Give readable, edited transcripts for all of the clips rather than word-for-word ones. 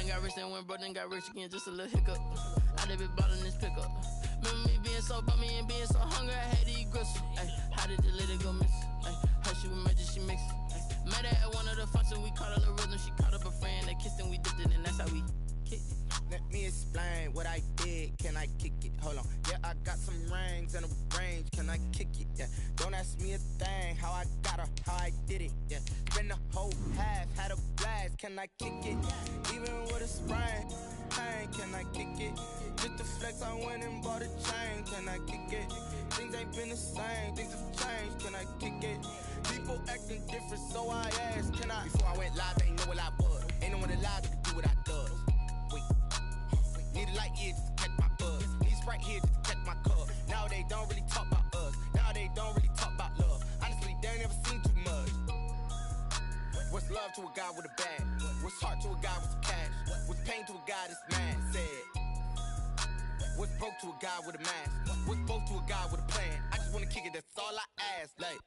done got rich, then went broke, then got rich again, just a little hiccup. I done been ballin' this pickup. Remember me being so bummy and being so hungry, I had to eat gristle. Ay, how did the lady go miss? Ay, how she was major, she mixed. Met her at one of the functions, we caught a little rhythm. She caught up a friend, they kissed and we dipped it, and that's how we kicked it. Let me explain what I did, can I kick it? Hold on, yeah, I got some rings and a range, can I kick it? Yeah, don't ask me a thing, how I got her, how I did it. Yeah, been the whole half, had a blast, can I kick it? Even with a sprain, pain, can I kick it? Just the flex, I went and bought a chain, can I kick it? Things ain't been the same, things have changed, can I kick it? People acting different, so I asked, can I? Before I went live, ain't know what I was. Ain't no one alive that could do what I does. Wait, need a light here just to catch my buzz. Need Sprite here just to catch my cup. Now they don't really talk about us. Now they don't really talk about love. Honestly, they ain't never seen too much. What's love to a guy with a bag? What's heart to a guy with some cash? What's pain to a guy that's mad? Said. What's broke to a guy with a mask? What's broke to a guy with a plan? I just wanna kick it, that's all I ask. Like,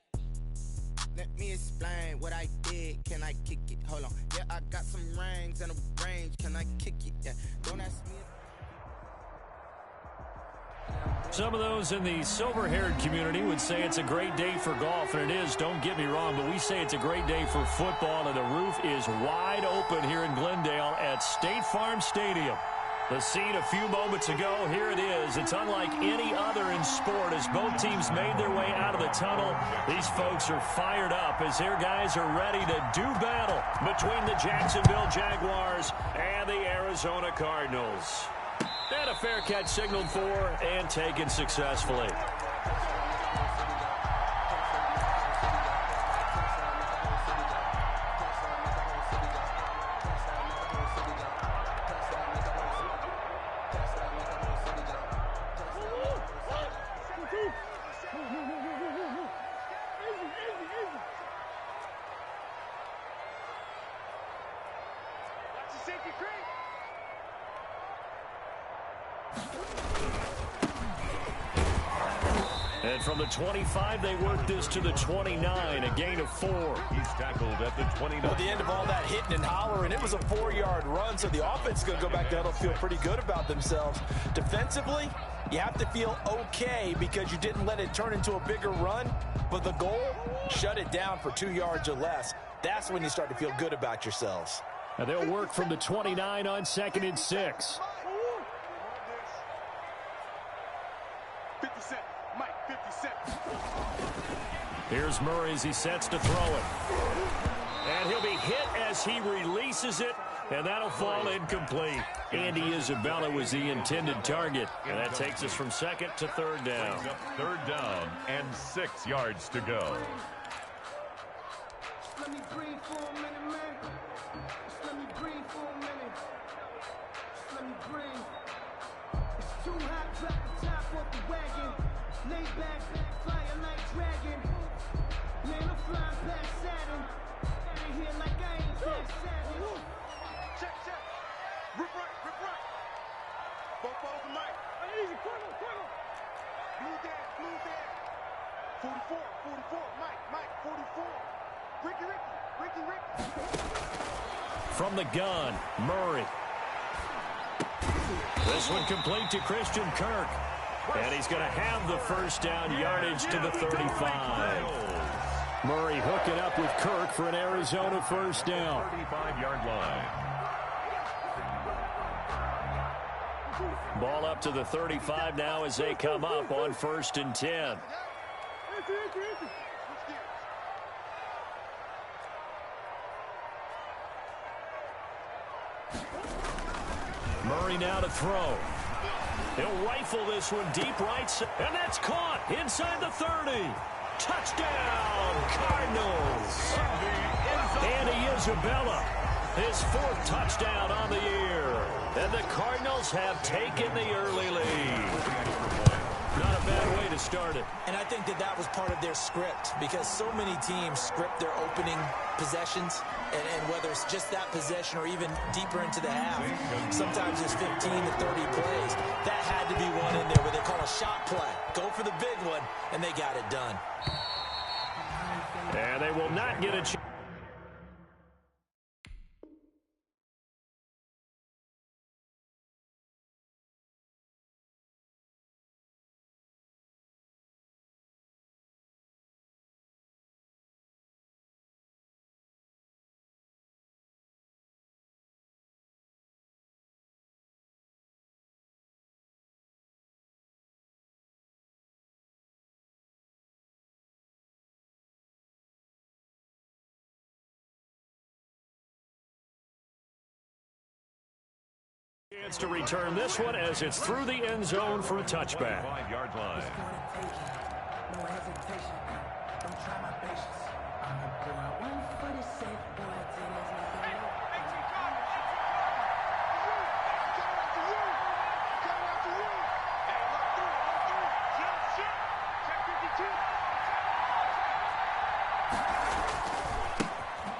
let me explain what I did, can I kick it? Hold on, yeah, I got some rings and a range, can I kick it? Yeah, don't ask me. Some of those in the silver-haired community would say it's a great day for golf, and it is, don't get me wrong, but we say it's a great day for football, and the roof is wide open here in Glendale at State Farm Stadium. The scene a few moments ago, here it is. It's unlike any other in sport as both teams made their way out of the tunnel. These folks are fired up as their guys are ready to do battle between the Jacksonville Jaguars and the Arizona Cardinals. And a fair catch signaled for and taken successfully. And from the 25, they work this to the 29, a gain of 4. He's tackled at the 29. Well, at the end of all that hitting and hollering, it was a 4-yard run, so the offense is going to go back down and feel pretty good about themselves. Defensively, you have to feel okay because you didn't let it turn into a bigger run, but the goal, shut it down for 2 yards or less. That's when you start to feel good about yourselves. And they'll work from the 29 on 2nd and 6. 50 cent. Mike, 50 cent. Here's Murray as he sets to throw it. And he'll be hit as he releases it, and that'll fall incomplete. Andy Isabella was the intended target, and that takes us from 2nd to 3rd down. 3rd down and 6 yards to go. Let me breathe for a minute, man. Just let me breathe for a minute. Just let me breathe. It's too hot, drop the top off the wagon. Lay back, flying like dragon. Man, I'm flying past Saturn. Out of here like I ain't that savage. Check, check. Rip right. Both balls to Mike. Easy, quicker. Blue there. 44. Mike, 44. Ricky. From the gun, Murray. This one complete to Christian Kirk. And he's going to have the first down yardage to the 35. Murray hooking up with Kirk for an Arizona first down. 35-yard line. Ball up to the 35 now as they come up on 1st and 10. Murray now to throw. He'll rifle this one deep right, and that's caught inside the 30. Touchdown, Cardinals. Andy Isabella, his 4th touchdown on the year. And the Cardinals have taken the early lead. Not a bad way to start it. And I think that was part of their script because so many teams script their opening possessions, and whether it's just that possession or even deeper into the half, sometimes it's 15 to 30 plays. That had to be one in there where they call a shot play. Go for the big one, and they got it done. And they will not get a chance. Chance to return this one as it's through the end zone for a touchback. 5-yard line. No hesitation. Don't try my patience. I'm a boy. 147, boy.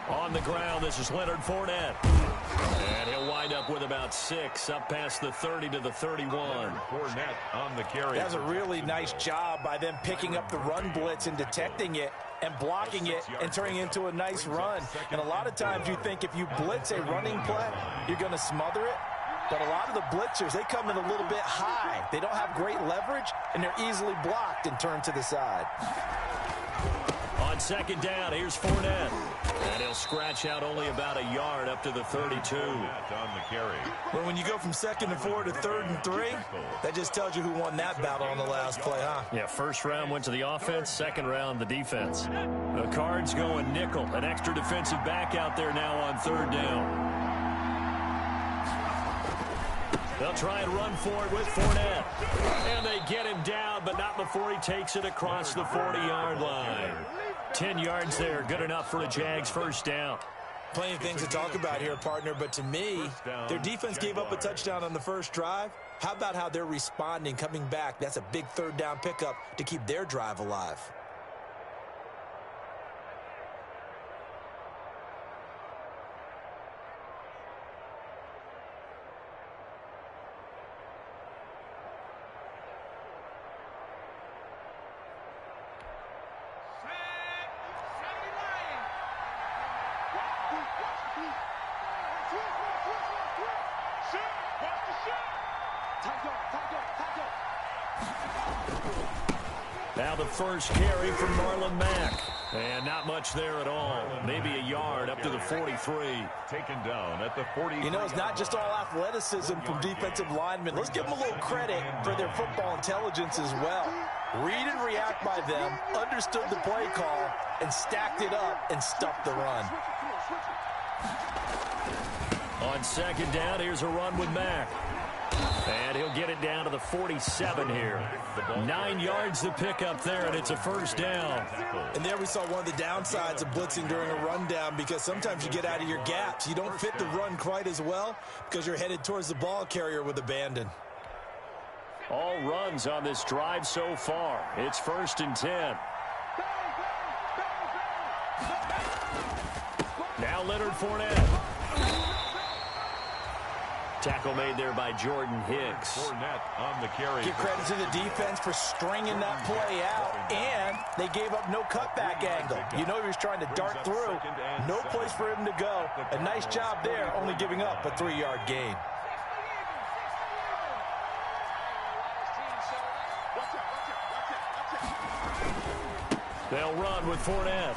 On the ground, this is Leonard Fournette. And he'll wind up with about 6, up past the 30 to the 31. Fournette on the carry. That's a really nice job by them picking up the run blitz and detecting it and blocking it and turning it into a nice run. And a lot of times you think if you blitz a running play, you're going to smother it. But a lot of the blitzers, they come in a little bit high. They don't have great leverage, and they're easily blocked and turned to the side. On second down, here's Fournette. And he'll scratch out only about a yard up to the 32. On the carry. Well, when you go from 2nd and 4 to 3rd and 3, that just tells you who won that battle on the last play, huh? Yeah, first round went to the offense, second round the defense. The Cards going nickel, an extra defensive back out there now on 3rd down. They'll try and run for it with Fournette. And they get him down, but not before he takes it across the 40-yard line. 10 yards there, good enough for a Jags first down. Plenty of things to talk about here, partner, but to me, their defense gave up a touchdown on the first drive. How about how they're responding, coming back? That's a big 3rd down pickup to keep their drive alive. Now the first carry from Marlon Mack. And not much there at all. Maybe a yard up to the 43. Taken down at the 40. You know, it's not just all athleticism from defensive linemen. Let's give them a little credit for their football intelligence as well. Read and react by them, understood the play call, and stacked it up and stuffed the run. On second down, here's a run with Mack. And he'll get it down to the 47 here. 9 yards to pick up there, and it's a first down. And there we saw one of the downsides of blitzing during a rundown, because sometimes you get out of your gaps. You don't fit the run quite as well because you're headed towards the ball carrier with abandon. All runs on this drive so far. It's 1st and 10. Now Leonard Fournette. Tackle made there by Jordan Hicks. Fournette on the carry. Give credit to the defense for stringing that play out, and they gave up no cutback angle. You know he was trying to dart through. No place for him to go. A nice job there, only giving up a 3-yard gain. They'll run with Fournette.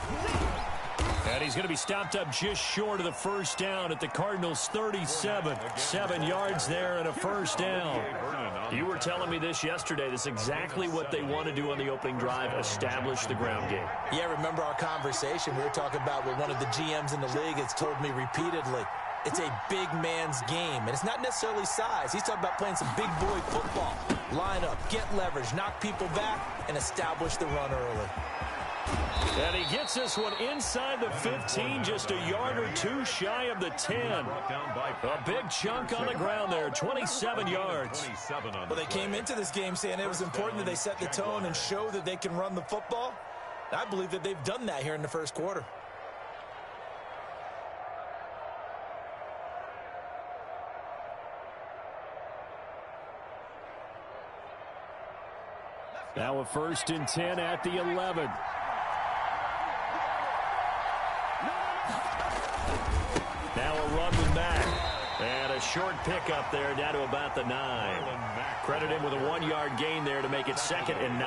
And he's going to be stopped up just short of the first down at the Cardinals' 37. 7 yards there and a first down. You were telling me this yesterday. This is exactly what they want to do on the opening drive, establish the ground game. Yeah, remember our conversation. We were talking about what one of the GMs in the league has told me repeatedly. It's a big man's game, and it's not necessarily size. He's talking about playing some big boy football. Line up, get leverage, knock people back, and establish the run early. And he gets this one inside the 15, just a yard or two shy of the 10. A big chunk on the ground there, 27 yards. Well, they came into this game saying it was important that they set the tone and show that they can run the football. I believe that they've done that here in the first quarter. Now a 1st and 10 at the 11. Now a run with Mack. And a short pickup there down to about the 9. Credit him with a 1-yard gain there to make it 2nd and 9.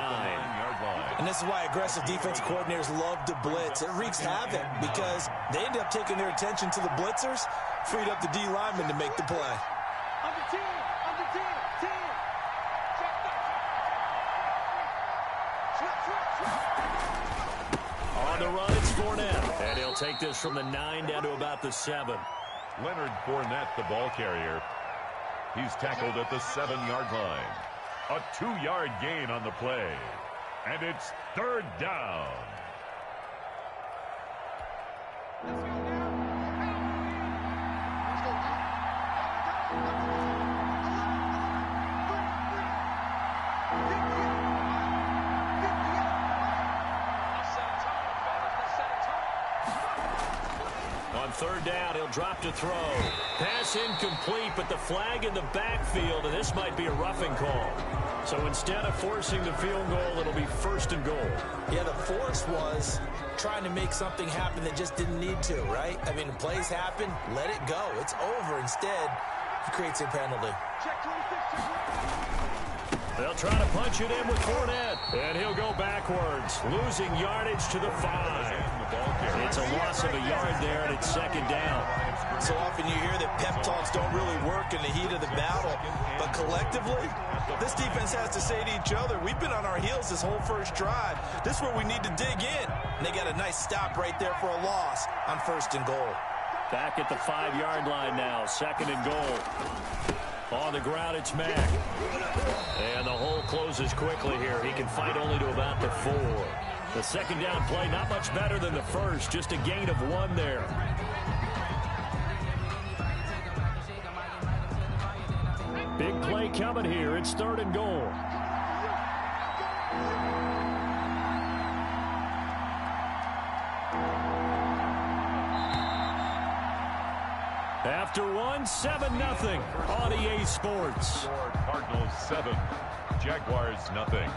And this is why aggressive defensive coordinators love to blitz. It wreaks havoc because they end up taking their attention to the blitzers, freed up the D lineman to make the play. Under 10, under 10, 10. On the run, it's Fournette. And he'll take this from the 9 down to about the 7. Leonard Fournette, the ball carrier. He's tackled at the 7-yard line. A 2-yard gain on the play. And it's 3rd down. On 3rd down, he'll drop to throw. Pass incomplete, but the flag in the backfield, and this might be a roughing call. So instead of forcing the field goal, it'll be 1st and goal. Yeah, the force was trying to make something happen that just didn't need to, right? I mean, plays happen, let it go. It's over. Instead, he creates a penalty. They'll try to punch it in with Fournette, and he'll go backwards, losing yardage to the 5. It's a loss of a yard there, and it's 2nd down. So often you hear that pep talks don't really work in the heat of the battle, but collectively, this defense has to say to each other, we've been on our heels this whole first drive. This is where we need to dig in. And they got a nice stop right there for a loss on 1st and goal. Back at the 5-yard line now, 2nd and goal. On the ground, it's Mack. And the hole closes quickly here. He can fight only to about the 4. The 2nd down play, not much better than the first. Just a gain of 1 there. Big play coming here. It's 3rd and goal. After 1, 7-0 on EA Sports. Cardinals 7, Jaguars nothing.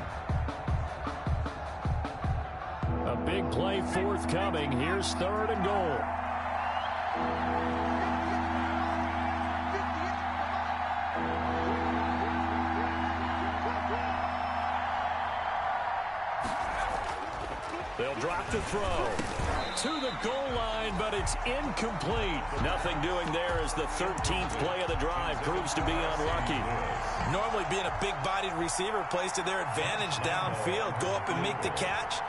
A big play forthcoming. Here's 3rd and goal. They'll drop to throw. To the goal line, but it's incomplete. Nothing doing there as the 13th play of the drive proves to be unlucky. Normally being a big-bodied receiver plays to their advantage downfield. Go up and make the catch,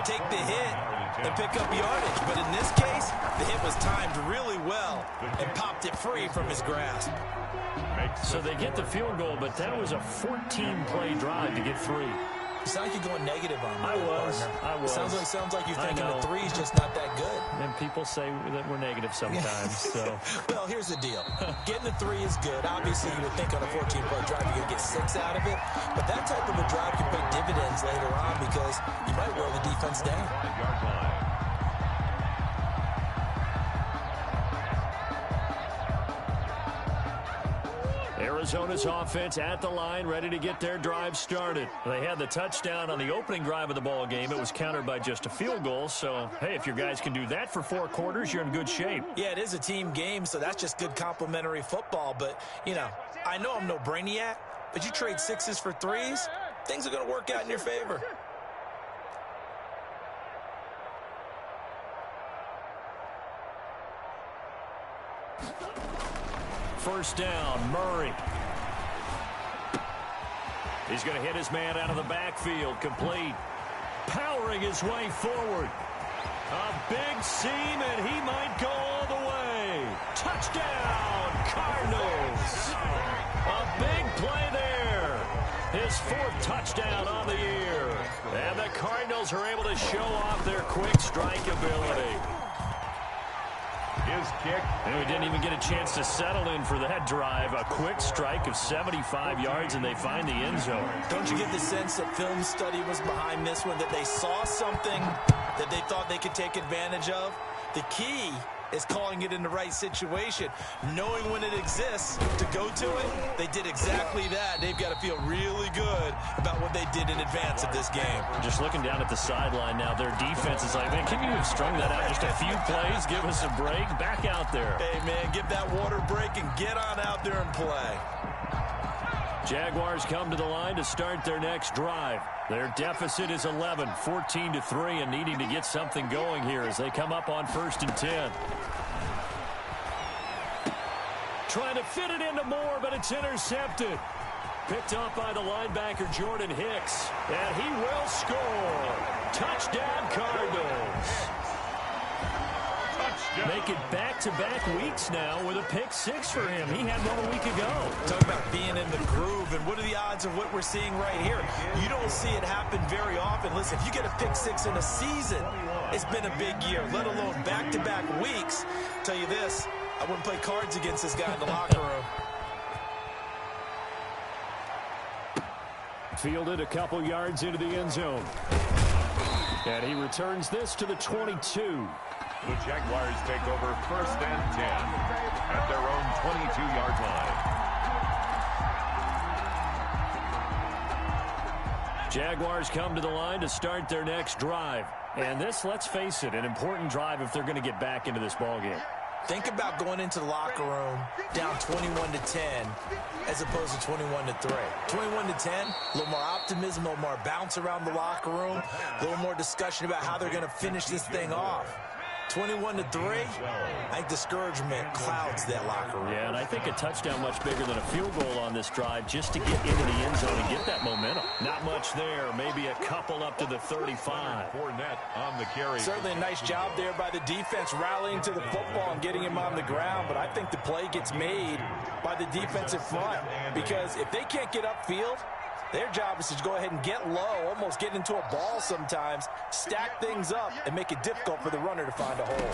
take the hit, and pick up yardage. But in this case, the hit was timed really well and popped it free from his grasp. So they get the field goal, but that was a 14-play drive to get 3. You sound like you're going negative on me. I was. Sounds like you're thinking the 3's just not that good. And people say that we're negative sometimes. So. Well, here's the deal. Getting the 3 is good. Obviously, you would think on a 14-play drive you're going to get 6 out of it. But that type of a drive can pay dividends later on because you might wear the defense down. Arizona's offense at the line, ready to get their drive started. They had the touchdown on the opening drive of the ball game. It was countered by just a field goal. So, hey, if your guys can do that for 4 quarters, you're in good shape. Yeah, it is a team game, so that's just good complimentary football. But, you know, I know I'm no brainiac, but you trade 6s for 3s, things are going to work out in your favor. First down, Murray. He's going to hit his man out of the backfield, complete. Powering his way forward. A big seam, and he might go all the way. Touchdown, Cardinals. A big play there. His 4th touchdown on the year. And the Cardinals are able to show off their quick strike ability. His kick. And we didn't even get a chance to settle in for that drive. A quick strike of 75 yards, and they find the end zone. Don't you get the sense that film study was behind this one, that they saw something that they thought they could take advantage of? The key is calling it in the right situation, knowing when it exists to go to it. They did exactly that. They've got to feel really good about what they did in advance of this game. Just looking down at the sideline now, their defense is like, man, can you have strung that out just a few plays? Give us a break. Back out there. Hey, man, give that water break and get on out there and play. Jaguars come to the line to start their next drive. Their deficit is 11, 14-3, and needing to get something going here as they come up on 1st and 10. Trying to fit it into Moore, but it's intercepted. Picked off by the linebacker, Jordan Hicks, and he will score. Touchdown, Cardinals. Touchdown. Make it back-to-back weeks now with a pick six for him. He had one a week ago. Talk about being in the groove, and what are the odds of what we're seeing right here? You don't see it happen very often. Listen, if you get a pick six in a season, it's been a big year, let alone back-to-back weeks. Tell you this, I wouldn't play cards against this guy in the locker room. Fielded a couple yards into the end zone. And he returns this to the 22. The Jaguars take over 1st and 10 at their own 22-yard line. Jaguars come to the line to start their next drive. And this, let's face it, an important drive if they're going to get back into this ballgame. Think about going into the locker room down 21-10 as opposed to 21-3. 21-10, a little more optimism, a little more bounce around the locker room, a little more discussion about how they're going to finish this thing off. 21-3, I think discouragement clouds that locker room. Yeah, and I think a touchdown much bigger than a field goal on this drive just to get into the end zone and get that momentum. Not much there, maybe a couple up to the 35. Fournette on the carry. Certainly a nice job there by the defense rallying to the football and getting him on the ground, but I think the play gets made by the defensive front because if they can't get upfield, their job is to go ahead and get low, almost get into a ball sometimes, stack things up, and make it difficult for the runner to find a hole.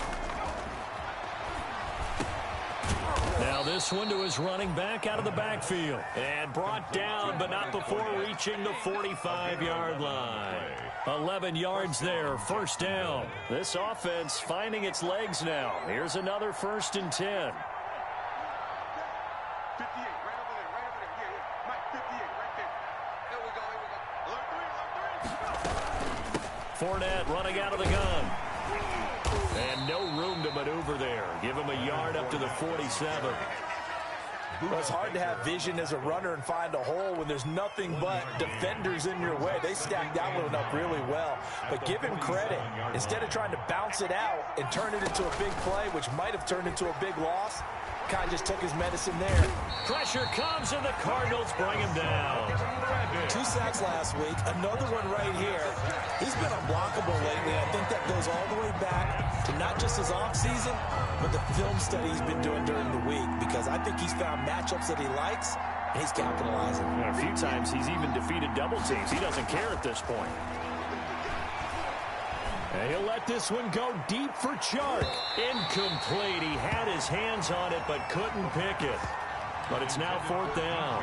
Now this one to his running back out of the backfield. And brought down, but not before reaching the 45-yard line. 11 yards there, 1st down. This offense finding its legs now. Here's another 1st and 10. Fournette running out of the gun. And no room to maneuver there. Give him a yard up to the 47. Well, it's hard to have vision as a runner and find a hole when there's nothing but defenders in your way. They stacked that one up really well. But give him credit. Instead of trying to bounce it out and turn it into a big play, which might have turned into a big loss, Kai just took his medicine there. Pressure comes, and the Cardinals bring him down. 2 sacks last week, another one right here. He's been unblockable lately. I think that goes all the way back to not just his offseason, but the film study he's been doing during the week, because I think he's found matchups that he likes, and he's capitalizing. A few times he's even defeated double teams. He doesn't care at this point. And he'll let this one go deep for Chark. Incomplete. He had his hands on it, but couldn't pick it. But it's now 4th down.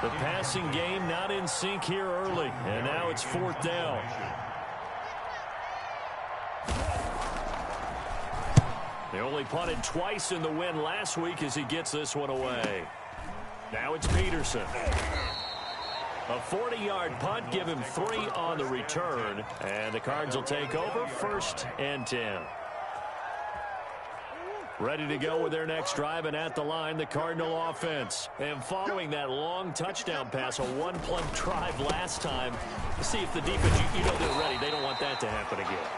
The passing game not in sync here early, and now it's 4th down. They only punted twice in the win last week as he gets this one away. Now it's Peterson. A 40-yard punt, give him 3 on the return, and the Cards will take over 1st and 10. Ready to go with their next drive, and at the line, the Cardinal offense. And following that long touchdown pass, a one-play drive last time, see if the defense, you know they're ready. They don't want that to happen again.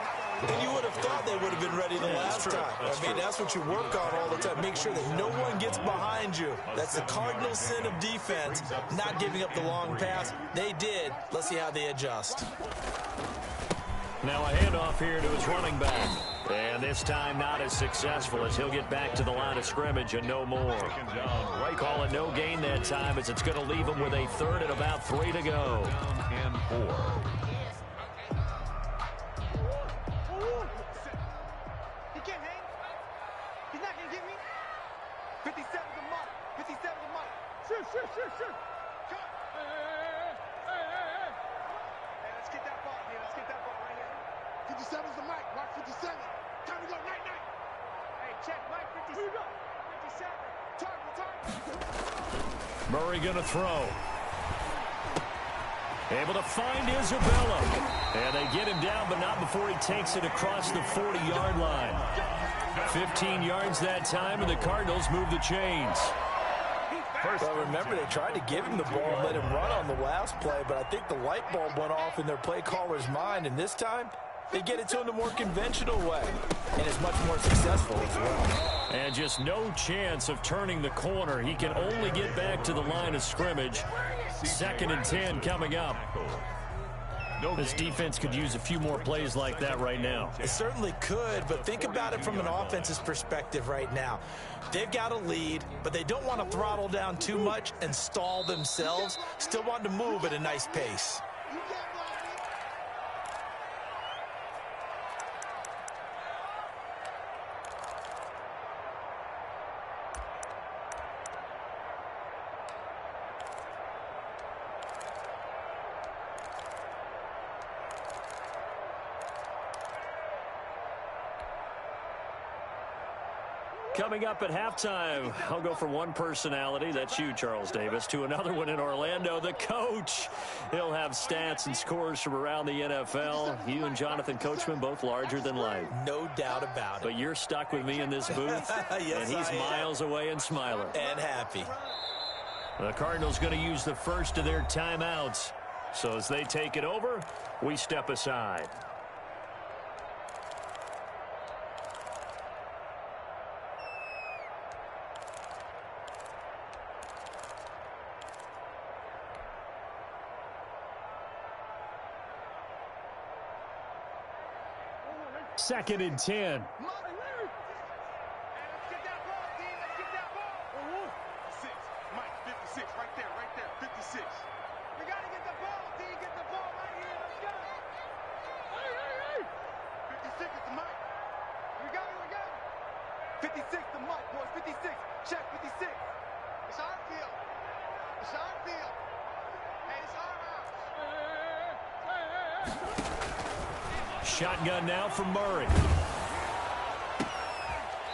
And you would have thought they would have been ready the last time. That's what you work on all the time. Make sure that no one gets behind you. That's the cardinal sin of defense, not giving up the long pass. They did. Let's see how they adjust. Now a handoff here to his running back. And this time not as successful as he'll get back to the line of scrimmage and no more. Call it no gain that time as it's going to leave him with a 3rd and about 3 to go. And 4. Shoot. Hey. Let's get that ball here. Let's get that ball right here. 57's the mic. Mark 57. Time to go. Night. Hey, check. Mike 57. 57. Target. Murray going to throw. Able to find Isabella. And they get him down, but not before he takes it across the 40-yard line. 15 yards that time, and the Cardinals move the chains. Well, remember, they tried to give him the ball and let him run on the last play, but I think the light bulb went off in their play caller's mind, and this time they get it to him the more conventional way, and it's much more successful as well. And just no chance of turning the corner. He can only get back to the line of scrimmage. 2nd and 10 coming up. This defense could use a few more plays like that right now. It certainly could, but think about it from an offense's perspective right now. They've got a lead, but they don't want to throttle down too much and stall themselves. Still want to move at a nice pace. Coming up at halftime, I'll go from one personality, that's you, Charles Davis, to another one in Orlando, the coach. He'll have stats and scores from around the NFL. You and Jonathan Coachman, both larger than life. No doubt about it. But you're stuck with me in this booth, yes, and he's miles away and smiling. And happy. The Cardinals going to use the first of their timeouts. So as they take it over, we step aside. Second and 10. Mike, 56, right there, 56. You gotta get the ball, D, get the ball right here, let's go. 56 is the Mike. We got it. 56 the Mike, boys, 56. Check 56. It's our field. It's our field. Hey, it's our house. Shotgun now from Murray.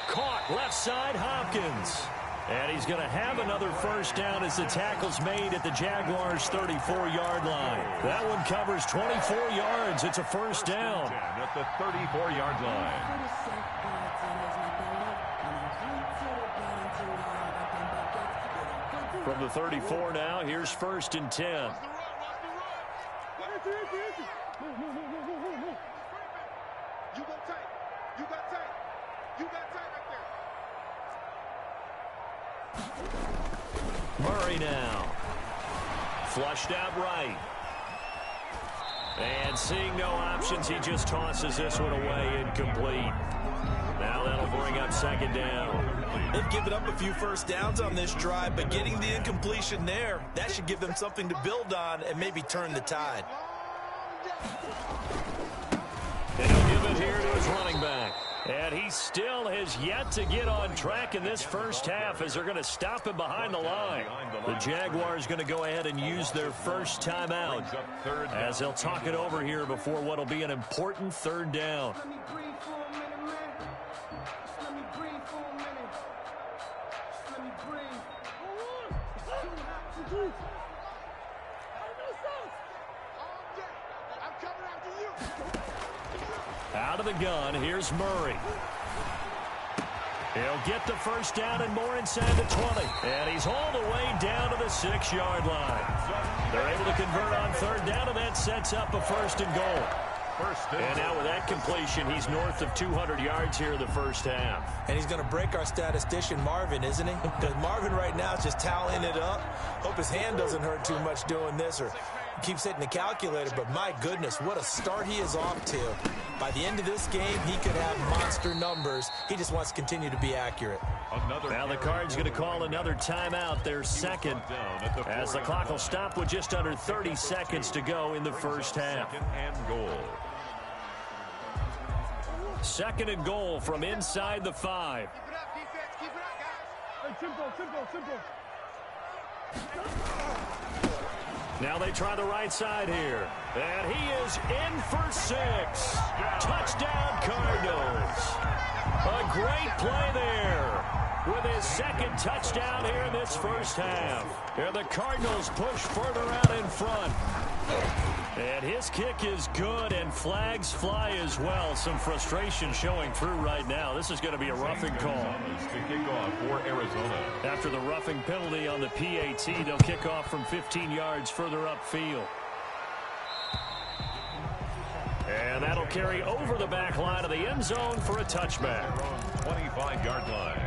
Caught left side, Hopkins. And he's going to have another first down as the tackle's made at the Jaguars' 34-yard line. That one covers 24 yards. It's a first down. At the 34-yard line. From the 34 now, here's first and 10. You go tight. You got tight. You got tight right there. Murray now. Flushed out right. And seeing no options, he just tosses this one away incomplete. Now that'll bring up second down. They've given up a few first downs on this drive, but getting the incompletion there, that should give them something to build on and maybe turn the tide. And he'll give it here to his running back. And he still has yet to get on track in this first half as they're going to stop him behind the line. The Jaguars going to go ahead and use their first timeout as they'll talk it over here before what will be an important third down. Let me breathe for a minute, man. Just let me breathe for a minute. Just let me breathe. It's too hot to do. I'm coming after you. Out of the gun, here's Murray. He'll get the first down and more inside the 20. And he's all the way down to the 6-yard line. They're able to convert on third down, and that sets up a first and goal. And now with that completion, he's north of 200 yards here in the first half. And he's going to break our statistician Marvin, isn't he? Because Marvin right now is just toweling it up. Hope his hand doesn't hurt too much doing this, or keeps hitting the calculator. But my goodness, what a start he is off to. By the end of this game, he could have monster numbers. He just wants to continue to be accurate. Now the Cards going to call another timeout, their second, as the clock will stop with just under 30 seconds to go in the first half. Second and goal from inside the 5. Keep it up, defense. Keep it up, guys. Hey, simple. Now they try the right side here. And he is in for 6. Touchdown, Cardinals. A great play there with his second touchdown here in this first half. And the Cardinals push further out in front. And his kick is good, and flags fly as well. Some frustration showing through right now. This is going to be a roughing call. To kick off for Arizona. After the roughing penalty on the PAT, they'll kick off from 15 yards further upfield. And that'll carry over the back line of the end zone for a touchback. 25-yard line.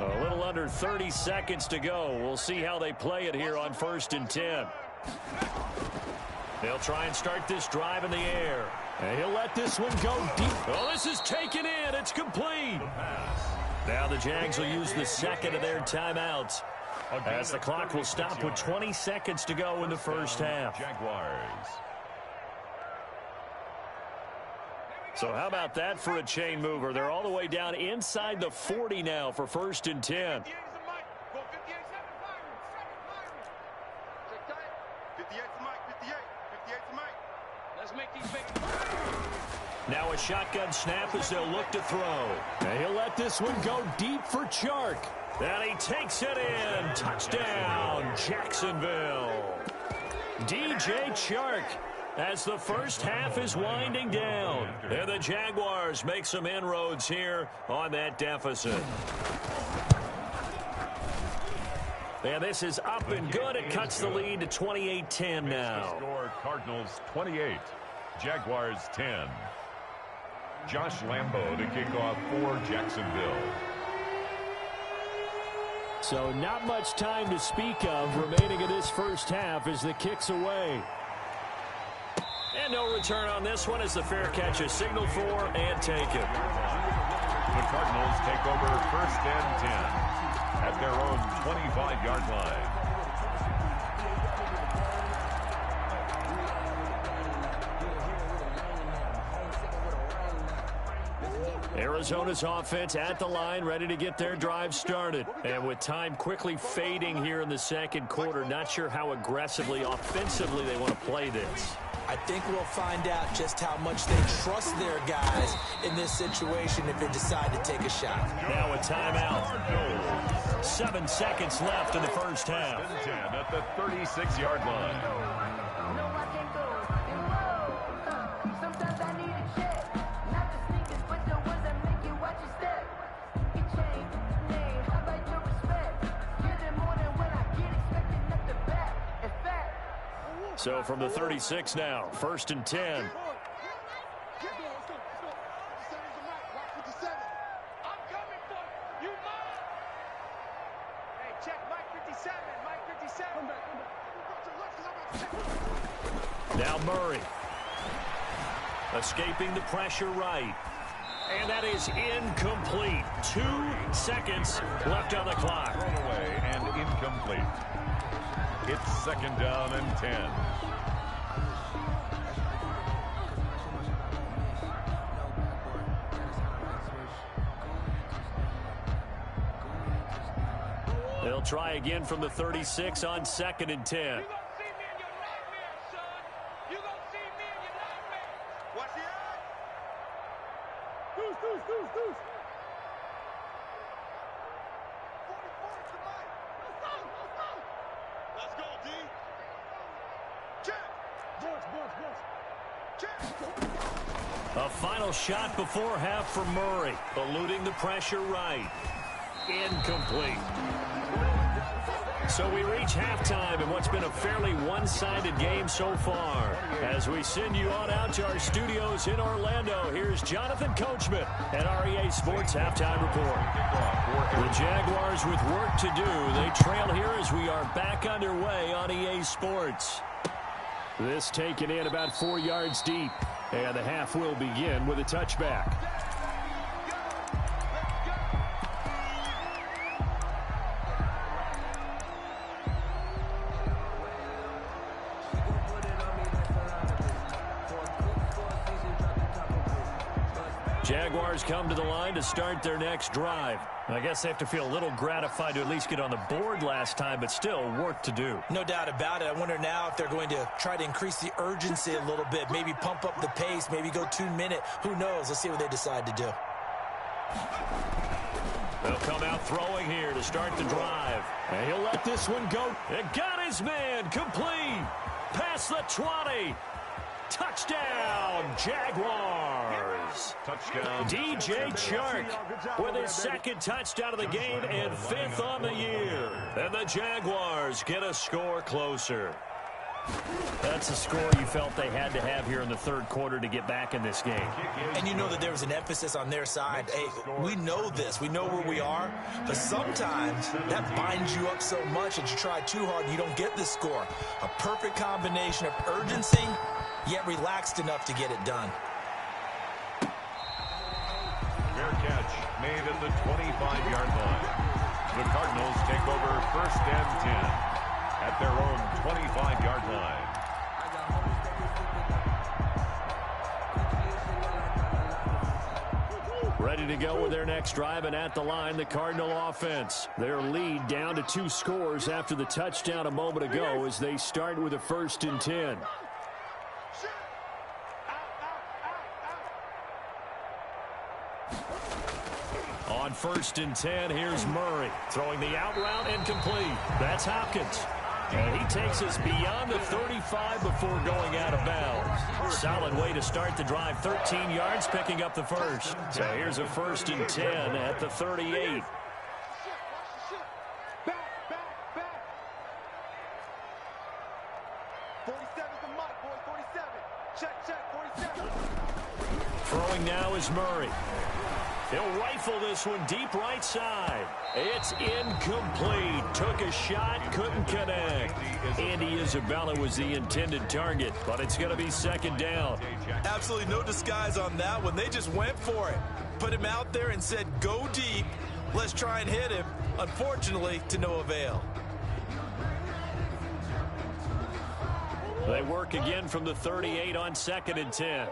A little under 30 seconds to go. We'll see how they play it here on 1st and 10. They'll try and start this drive in the air. And he'll let this one go deep. Oh, this is taken in. It's complete. Now the Jags will use the second of their timeouts, as the clock will stop with 20 seconds to go in the first half. Jaguars. So how about that for a chain mover? They're all the way down inside the 40 now for 1st and 10. Now a shotgun snap as they'll look to throw. And he'll let this one go deep for Chark. And he takes it in. Touchdown, Jacksonville. DJ Chark, as the first half is winding down. And the Jaguars make some inroads here on that deficit. And this is up and good. It cuts the lead to 28-10 now. Score Cardinals 28, Jaguars 10. Josh Lambo to kick off for Jacksonville. So not much time to speak of remaining in this first half as the kick's away. And no return on this one as the fair catch is signaled for and taken. The Cardinals take over 1st and 10 at their own 25-yard line. Arizona's offense at the line, ready to get their drive started. And with time quickly fading here in the second quarter, not sure how aggressively, offensively they want to play this. I think we'll find out just how much they trust their guys in this situation if they decide to take a shot. Now a timeout. 7 seconds left in the first half. 10 at the 36-yard line. So from the 36 now, 1st and 10. Now Murray. Escaping the pressure right. And that is incomplete. 2 seconds left on the clock. Thrown away and incomplete. It's 2nd down and 10. They'll try again from the 36 on 2nd and 10. A final shot before half for Murray, eluding the pressure right. Incomplete. So we reach halftime in what's been a fairly one-sided game so far. As we send you on out to our studios in Orlando, here's Jonathan Coachman at our EA Sports Halftime Report. The Jaguars with work to do. They trail here as we are back underway on EA Sports. This taken in about 4 yards deep. And the half will begin with a touchback. Jaguars come to the line to start their next drive. I guess they have to feel a little gratified to at least get on the board last time, but still work to do. No doubt about it. I wonder now if they're going to try to increase the urgency a little bit, maybe pump up the pace, maybe go 2-minute. Who knows? Let's see what they decide to do. They'll come out throwing here to start the drive. And he'll let this one go. It got his man complete. Past the 20. Touchdown, Jaguars. Touchdown. DJ Chark with his 2nd touchdown of the game and 5th on the year. And the Jaguars get a score closer. That's a score you felt they had to have here in the third quarter to get back in this game. And you know that there was an emphasis on their side. Hey, we know this. We know where we are. But sometimes that binds you up so much that you try too hard and you don't get the score. A perfect combination of urgency, yet relaxed enough to get it done. Fair catch made at the 25-yard line. The Cardinals take over 1st and 10 at their own 25-yard line. Ready to go with their next drive, and at the line, the Cardinal offense. Their lead down to 2 scores after the touchdown a moment ago as they start with a 1st and 10. On 1st and 10, here's Murray throwing the out route and complete. That's Hopkins. And he takes us beyond the 35 before going out of bounds. Solid way to start the drive. 13 yards, picking up the first. So here's a 1st and 10 at the 38. Throwing now is Murray. He'll rifle this one deep right side. It's incomplete. Took a shot, couldn't connect. Andy Isabella was the intended target, but it's going to be 2nd down. Absolutely no disguise on that one. They just went for it. Put him out there and said, go deep. Let's try and hit him. Unfortunately, to no avail. They work again from the 38 on 2nd and 10.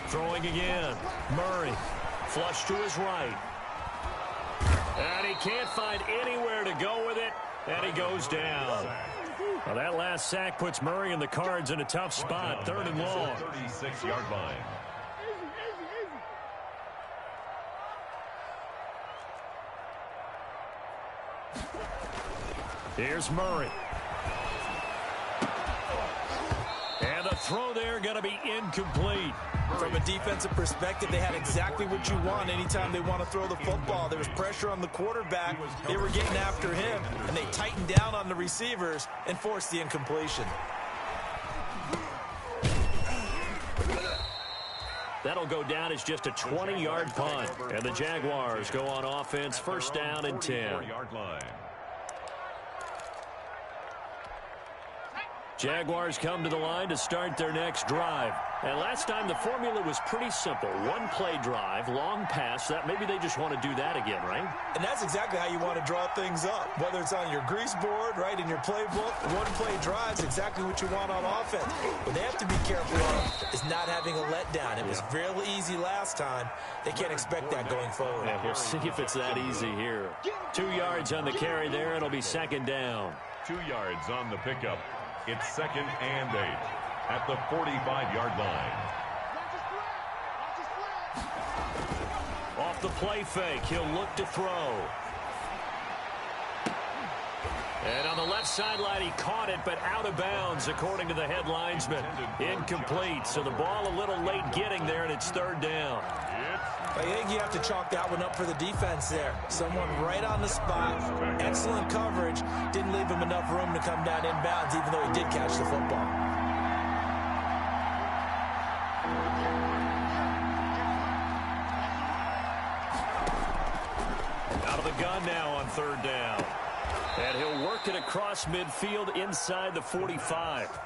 Throwing again. Murray. Flush to his right. And he can't find anywhere to go with it. And he goes down. Well, that last sack puts Murray and the Cards in a tough spot. 3rd and long. 36-yard line. Here's Murray. And the throw there going to be incomplete. From a defensive perspective, they had exactly what you want anytime they want to throw the football. There was pressure on the quarterback. They were getting after him, and they tightened down on the receivers and forced the incompletion. That'll go down as just a 20-yard punt. And the Jaguars go on offense, 1st down and 10. Jaguars come to the line to start their next drive. And last time the formula was pretty simple. 1-play drive, long pass. That maybe they just want to do that again, right? And that's exactly how you want to draw things up. Whether it's on your grease board, right, in your playbook, 1-play drive's exactly what you want on offense. What they have to be careful of is not having a letdown. It was real easy last time. They can't expect that going forward. Yeah, we'll see if it's that easy here. 2 yards on the carry there. It'll be 2nd down. 2 yards on the pickup. It's 2nd and 8 at the 45-yard line. Off the play fake, he'll look to throw. And on the left sideline, he caught it, but out of bounds, according to the head linesman. Incomplete, so the ball a little late getting there, and it's 3rd down. I think you have to chalk that one up for the defense there. Someone right on the spot, excellent coverage, didn't leave him enough room to come down inbounds, even though he did catch the football. Out of the gun now on 3rd down. And he'll work it across midfield inside the 45.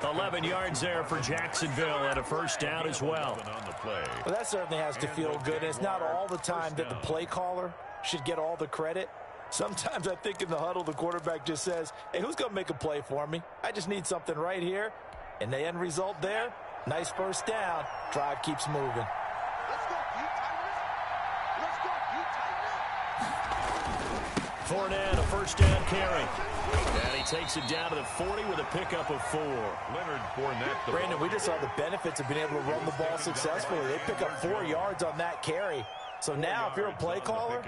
11 yards there for Jacksonville and a 1st down as well. Well, that certainly has to feel good. And it's not all the time that the play caller should get all the credit. Sometimes I think in the huddle, the quarterback just says, hey, who's going to make a play for me? I just need something right here. And the end result there, nice 1st down. Drive keeps moving. Let's go, you Titans. Let's go, you Titans. Fournette, a 1st down carry. And he takes it down to the 40 with a pickup of 4. Leonard Fournette. Brandon, we just saw the benefits of being able to run the ball successfully. They pick up 4 yards on that carry. So now if you're a play caller,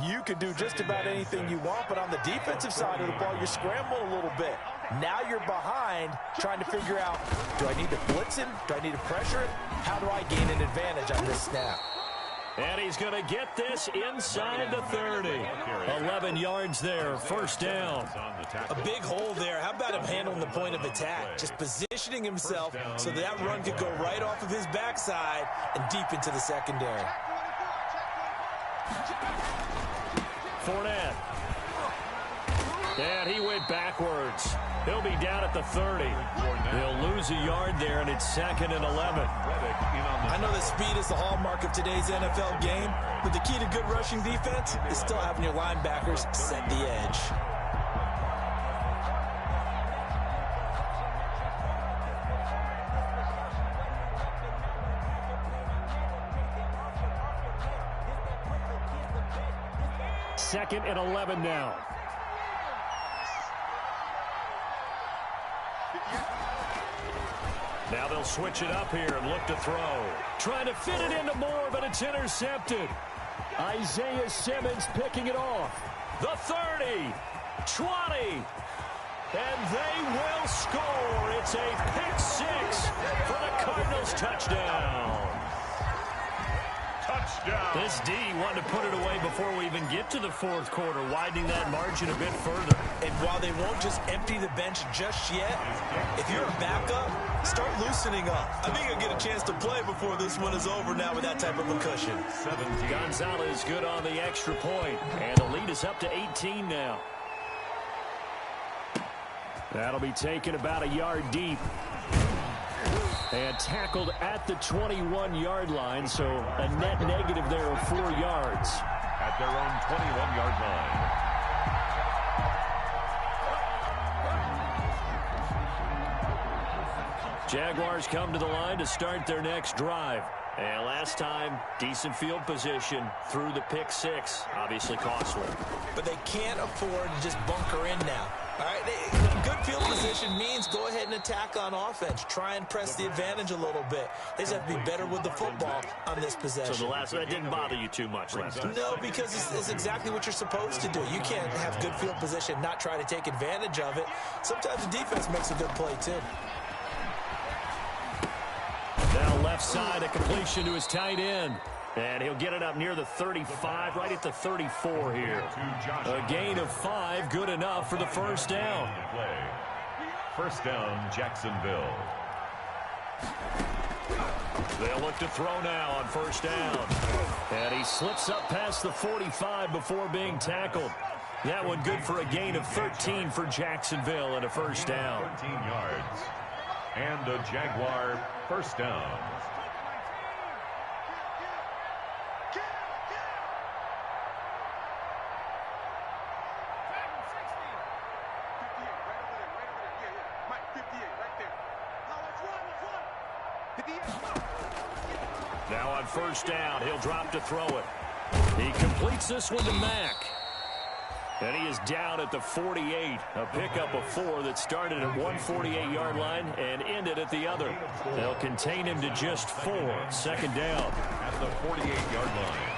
you can do just about anything you want. But on the defensive side of the ball, you're scrambling a little bit. Now you're behind, trying to figure out, do I need to blitz him? Do I need to pressure him? How do I gain an advantage on this snap? And he's going to get this inside the 30. 11 yards there, first down. A big hole there. How about him handling the point of attack? Just positioning himself so that run could go right off of his backside and deep into the secondary. Fournette. And he went backwards. He'll be down at the 30. He'll lose a yard there, and it's 2nd and 11. I know that speed is the hallmark of today's NFL game, but the key to good rushing defense is still having your linebackers set the edge. Second and 11 now. Now they'll switch it up here and look to throw. Trying to fit it into Moore, but it's intercepted. Isaiah Simmons picking it off. The 30, 20, and they will score. It's a pick six for the Cardinals. Touchdown. This D wanted to put it away before we even get to the fourth quarter, widening that margin a bit further. And while they won't just empty the bench just yet, if you're a backup, start loosening up. I think you'll get a chance to play before this one is over now with that type of a cushion. Gonzalez good on the extra point, and the lead is up to 18 now. That'll be taken about a yard deep. And tackled at the 21-yard line, so a net negative there of 4 yards. At their own 21-yard line. Jaguars come to the line to start their next drive. And last time, decent field position through the pick six. Obviously costly. But they can't afford to just bunker in now. All right, good field position means go ahead and attack on offense. Try and press the advantage a little bit. They just have to be better with the football on this possession. So that didn't bother you too much last time? No, because it's exactly what you're supposed to do. You can't have good field position, not try to take advantage of it. Sometimes the defense makes a good play, too. Now left side, a completion to his tight end. And he'll get it up near the 35, right at the 34 here. A gain of 5, good enough for the first down. First down, Jacksonville. They'll look to throw now on first down. And he slips up past the 45 before being tackled. That one good for a gain of 13 for Jacksonville and a first down. 13 yards. And a Jaguar first down. Now on first down, he'll drop to throw it. He completes this one to Mack. And he is down at the 48. A pickup of 4 that started at 148-yard line and ended at the other. They'll contain him to just 4. Second down. At the 48-yard line.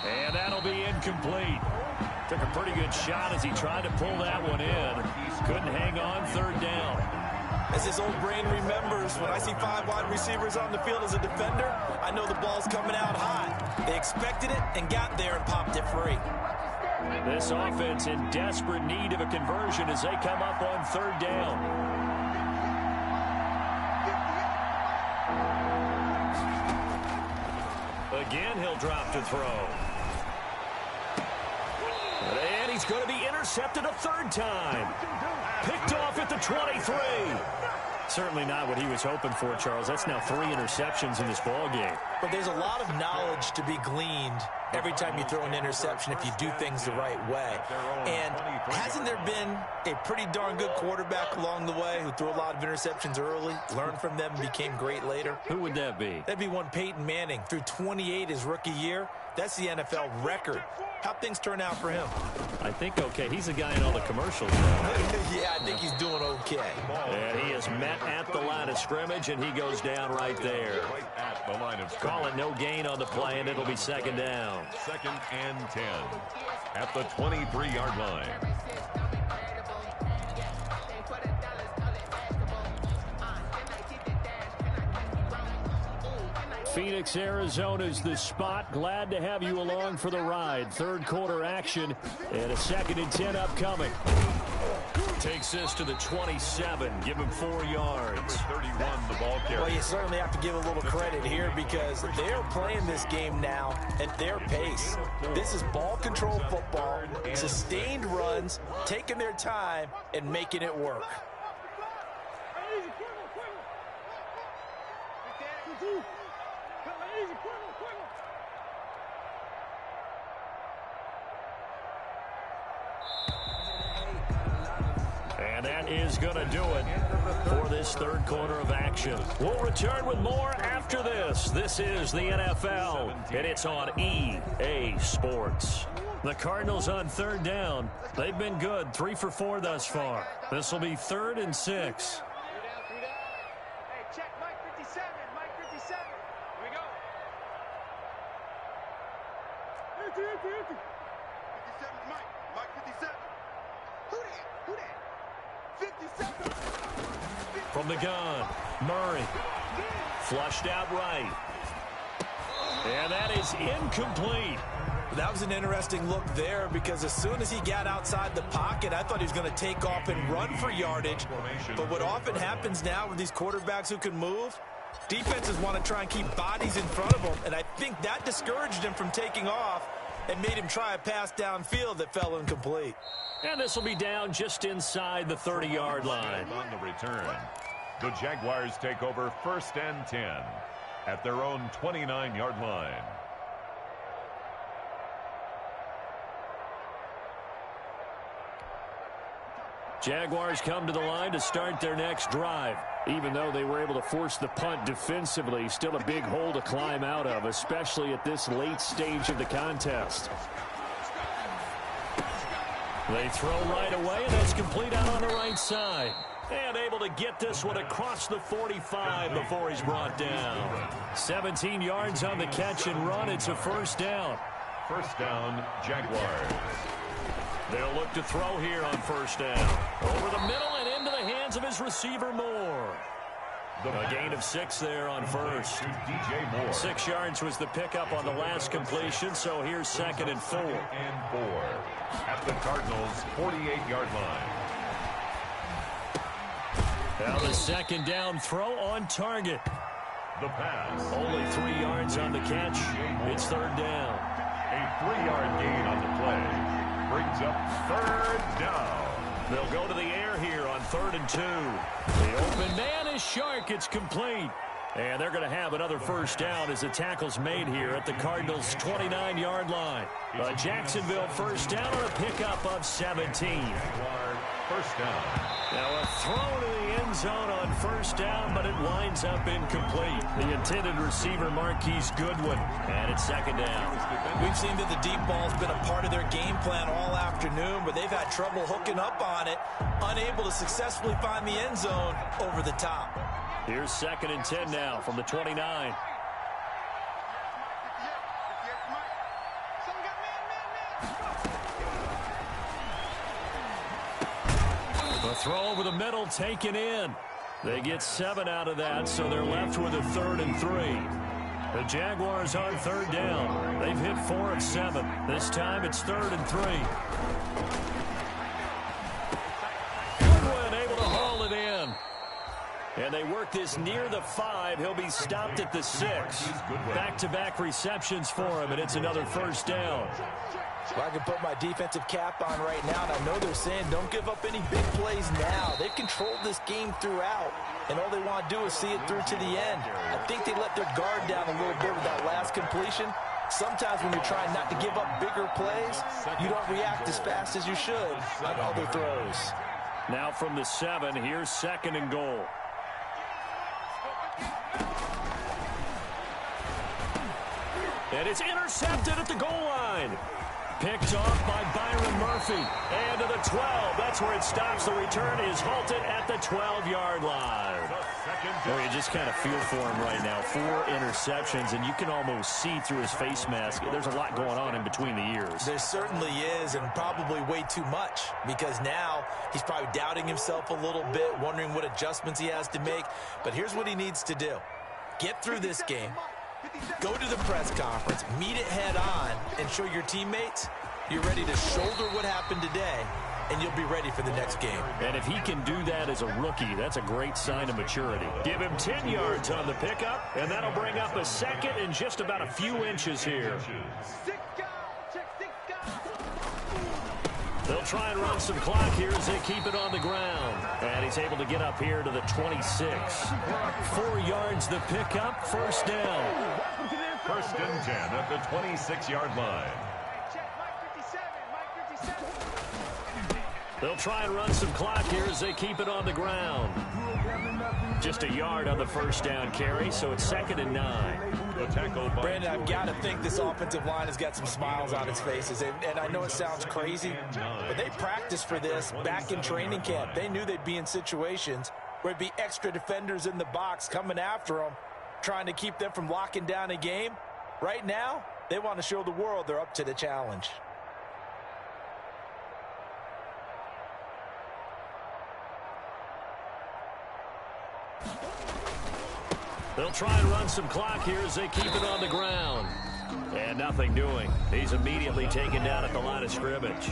And that'll be incomplete. Took a pretty good shot as he tried to pull that one in. Couldn't hang on, third down. As his old brain remembers, when I see 5 wide receivers on the field as a defender, I know the ball's coming out hot. They expected it and got there and popped it free. This offense in desperate need of a conversion as they come up on third down. Again, he'll drop to throw. And he's going to be intercepted a third time. Picked off at the 23. Certainly not what he was hoping for, Charles. That's now 3 interceptions in this ball game. But there's a lot of knowledge to be gleaned every time you throw an interception if you do things the right way. And hasn't there been a pretty darn good quarterback along the way who threw a lot of interceptions early, learned from them, and became great later? Who would that be? That'd be one Peyton Manning. Threw 28 his rookie year, That's the NFL record. How'd things turn out for him? I think okay. He's a guy in all the commercials. Yeah, I think he's doing okay. And he is met at the line of scrimmage, and he goes down right there. Right at the line of scrimmage. Call it no gain on the play, and it'll be second down. 2nd and 10 at the 23-yard line. Phoenix, Arizona's the spot. Glad to have you along for the ride. Third quarter action and a 2nd and 10 upcoming. Takes this to the 27. Give him 4 yards. 31, the ball carrier. Well, you certainly have to give a little credit here because they're playing this game now at their pace. This is ball control football, sustained runs, taking their time, and making it work. And that is going to do it for this third quarter of action. We'll return with more after this. This is the NFL, and it's on EA Sports. The Cardinals on third down. They've been good, 3 for 4 thus far. This will be 3rd and 6. Hey, check Mike 57. Mike 57. Here we go. 57's Mike. Mike 57. Who that? Who that? 57. From the gun, Murray. Flushed out right. And that is incomplete. That was an interesting look there because as soon as he got outside the pocket, I thought he was going to take off and run for yardage. But what often happens now with these quarterbacks who can move, defenses want to try and keep bodies in front of them. And I think that discouraged him from taking off and made him try a pass downfield that fell incomplete. And this will be down just inside the 30-yard line. On the return, the Jaguars take over 1st and 10 at their own 29-yard line. Jaguars come to the line to start their next drive. Even though they were able to force the punt defensively, still a big hole to climb out of, especially at this late stage of the contest. They throw right away, and that's complete out on the right side. And able to get this one across the 45 before he's brought down. 17 yards on the catch and run. It's a 1st down. 1st down, Jaguars. They'll look to throw here on 1st down. Over the middle and into the hands of his receiver, Moore. A gain of 6 there on 1st. DJ Moore. 6 yards was the pickup on the last completion, so here's 2nd and 4. 2nd and 4 at the Cardinals' 48-yard line. Now the 2nd down throw on target. The pass. Only 3 yards on the catch. It's 3rd down. A 3-yard gain on the play brings up 3rd down. They'll go to the air here on 3rd and 2. The open man is Shark. It's complete. And they're going to have another 1st down as the tackle's made here at the Cardinals' 29-yard line. A Jacksonville 1st down on a pickup of 17. 1st down. Now a throw to the end zone on 1st down, but it winds up incomplete. The intended receiver, Marquise Goodwin, and it's 2nd down. We've seen that the deep ball's been a part of their game plan all afternoon, but they've had trouble hooking up on it, unable to successfully find the end zone over the top. Here's 2nd and 10 now from the 29. The throw over the middle taken in. They get 7 out of that, so they're left with a 3rd and 3. The Jaguars on 3rd down. They've hit 4 of 7. This time it's 3rd and 3. Goodwin able to haul it in. And they work this near the 5. He'll be stopped at the 6. Back-to-back receptions for him, and it's another 1st down. Well, I can put my defensive cap on right now, and I know they're saying don't give up any big plays now. They've controlled this game throughout, and all they want to do is see it through to the end. I think they let their guard down a little bit with that last completion. Sometimes when you're trying not to give up bigger plays, you don't react as fast as you should on other throws. Now from the 7, here's 2nd and goal. And it's intercepted at the goal line. Picked off by Byron Murphy. And to the 12. That's where it stops. The return is halted at the 12-yard line. Well, you just kind of feel for him right now. 4 interceptions, and you can almost see through his face mask. There's a lot going on in between the ears. There certainly is, and probably way too much, because now he's probably doubting himself a little bit, wondering what adjustments he has to make. But here's what he needs to do. Get through this game. Go to the press conference, meet it head on, and show your teammates you're ready to shoulder what happened today, and you'll be ready for the next game. And if he can do that as a rookie, that's a great sign of maturity. Give him 10 yards on the pickup, and that'll bring up a second and just about a few inches here. They'll try and run some clock here as they keep it on the ground. And he's able to get up here to the 26. 4 yards the pickup, first down. First and 10 at the 26-yard line. They'll try and run some clock here as they keep it on the ground. Just a yard on the first down carry, so it's 2nd and 9. The tackle by Brandon, I've got to think this offensive line has got some smiles on its faces. And I know it sounds crazy, but they practiced for this back in training camp. They knew they'd be in situations where it'd be extra defenders in the box coming after them, trying to keep them from locking down a game. Right now, they want to show the world they're up to the challenge. They'll try and run some clock here as they keep it on the ground. And nothing doing. He's immediately taken down at the line of scrimmage.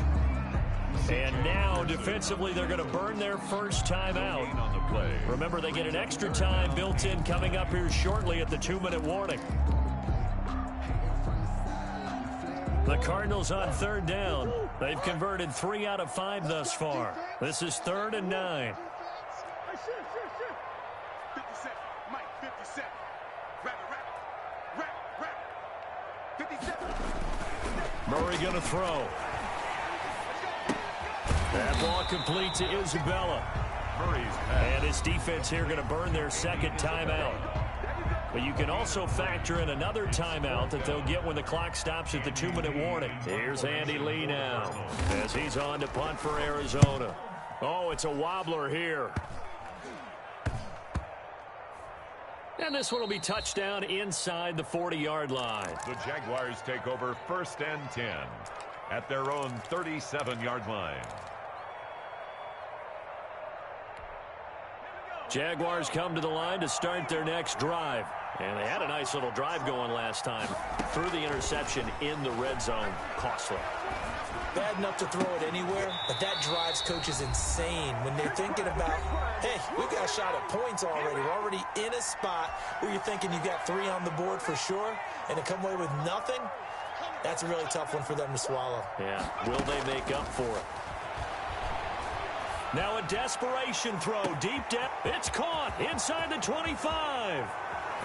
And now, defensively, they're going to burn their first timeout. Remember, they get an extra time built in coming up here shortly at the 2-minute warning. The Cardinals on 3rd down. They've converted 3 out of 5 thus far. This is 3rd and 9. Murray going to throw. That ball complete to Isabella. And his defense here going to burn their second timeout. But you can also factor in another timeout that they'll get when the clock stops at the 2-minute warning. Here's Andy Lee now as he's on to punt for Arizona. Oh, it's a wobbler here. And this one will be touchdown inside the 40-yard line. The Jaguars take over 1st and 10 at their own 37-yard line. Jaguars come to the line to start their next drive. And they had a nice little drive going last time. Threw the interception in the red zone. Costly. Bad enough to throw it anywhere, but that drives coaches insane when they're thinking about, hey, we got a shot at points already. We're already in a spot where you're thinking you got 3 on the board for sure, and to come away with nothing, that's a really tough one for them to swallow. Yeah, will they make up for it? Now a desperation throw, deep depth. It's caught inside the 25.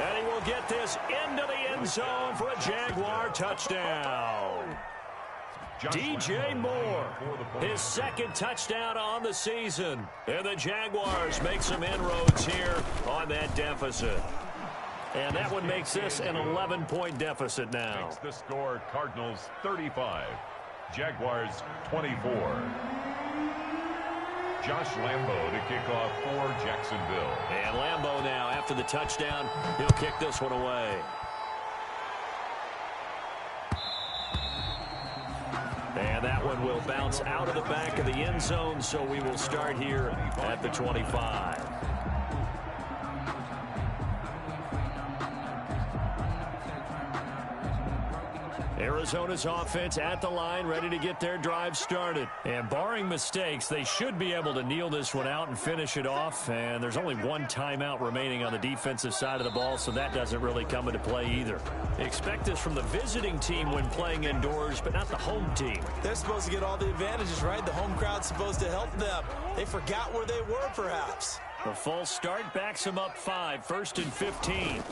And he will get this into the end zone for a Jaguar touchdown. DJ Moore, his 2nd touchdown on the season. And the Jaguars make some inroads here on that deficit. And that one makes this an 11-point deficit now. Makes the score Cardinals 35, Jaguars 24. Josh Lambo to kick off for Jacksonville. And Lambo now, after the touchdown, he'll kick this one away. And that one will bounce out of the back of the end zone, so we will start here at the 25. Arizona's offense at the line, ready to get their drive started. And barring mistakes, they should be able to kneel this one out and finish it off. And there's only 1 timeout remaining on the defensive side of the ball, so that doesn't really come into play either. Expect this from the visiting team when playing indoors, but not the home team. They're supposed to get all the advantages, right? The home crowd's supposed to help them. They forgot where they were, perhaps. The false start backs them up 5, 1st and 15.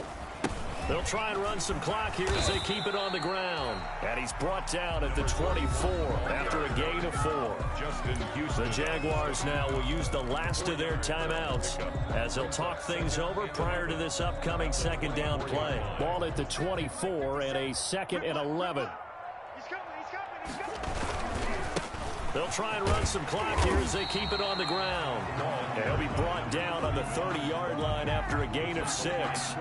They'll try and run some clock here as they keep it on the ground. And he's brought down at the 24 after a gain of 4. The Jaguars now will use the last of their timeouts as they'll talk things over prior to this upcoming second down play. Ball at the 24 and a 2nd and 11. They'll try and run some clock here as they keep it on the ground. And he'll be brought down on the 30-yard line after a gain of 6.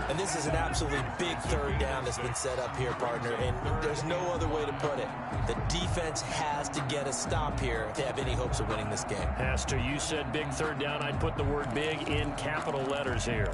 And this is an absolutely big third down that's been set up here, partner, and there's no other way to put it. The defense has to get a stop here to have any hopes of winning this game. Has to. You said big third down. I'd put the word big in capital letters here.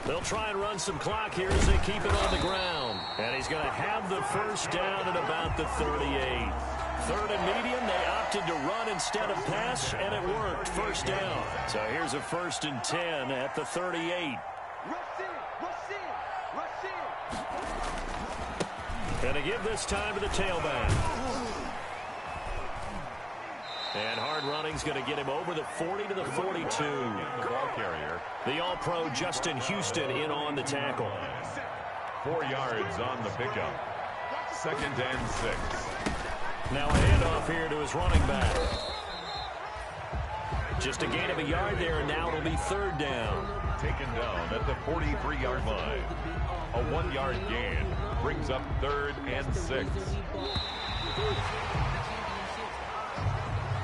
They'll try and run some clock here as they keep it on the ground. And he's going to have the first down at about the 38. Third and medium, they opted to run instead of pass, and it worked. First down. So here's a 1st and 10 at the 38. And to give this time to the tailback. And hard running's going to get him over the 40 to the 42. The ball carrier. The All-Pro Justin Houston in on the tackle. 4 yards on the pickup. 2nd and 6. Now a handoff here to his running back. Just a gain of a yard there, and now it'll be 3rd down. Taken down at the 43-yard line. A 1-yard gain brings up 3rd and 6.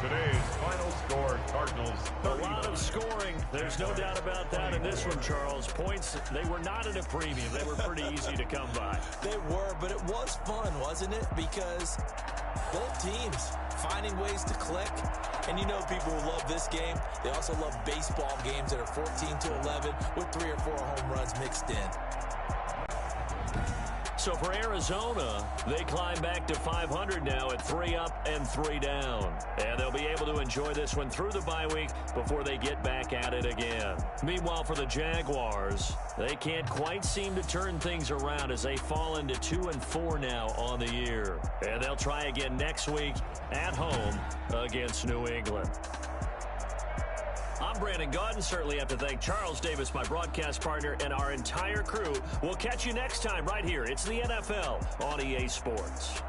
Today's final score, Cardinals 30. A lot of scoring. There's no doubt about that in this one, Charles. Points, they were not at a premium. They were pretty easy to come by. They were, but it was fun, wasn't it? Because both teams finding ways to click. And you know people who love this game, they also love baseball games that are 14-11 with 3 or 4 home runs mixed in. So for Arizona, they climb back to 500 now at 3 up and 3 down. And they'll be able to enjoy this one through the bye week before they get back at it again. Meanwhile, for the Jaguars, they can't quite seem to turn things around as they fall into 2-4 now on the year. And they'll try again next week at home against New England. I'm Brandon Gaudin. Certainly have to thank Charles Davis, my broadcast partner, and our entire crew. We'll catch you next time right here. It's the NFL on EA Sports.